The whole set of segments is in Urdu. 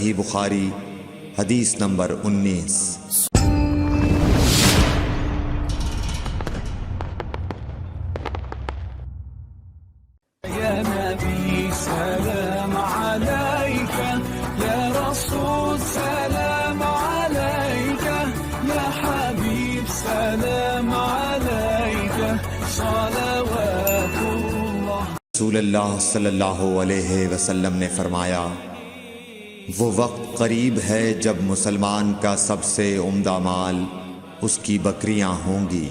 صحیح بخاری حدیث نمبر 19۔ يا نبي سلام عليك، يا رسول سلام عليك، يا حبيب سلام عليك، صلوات الله۔ رسول اللہ صلی اللہ علیہ وسلم نے فرمایا، وہ وقت قریب ہے جب مسلمان کا سب سے عمدہ مال اس کی بکریاں ہوں گی،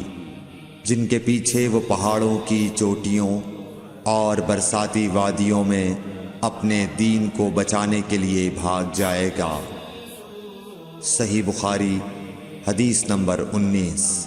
جن کے پیچھے وہ پہاڑوں کی چوٹیوں اور برساتی وادیوں میں اپنے دین کو بچانے کے لیے بھاگ جائے گا۔ صحیح بخاری حدیث نمبر 19۔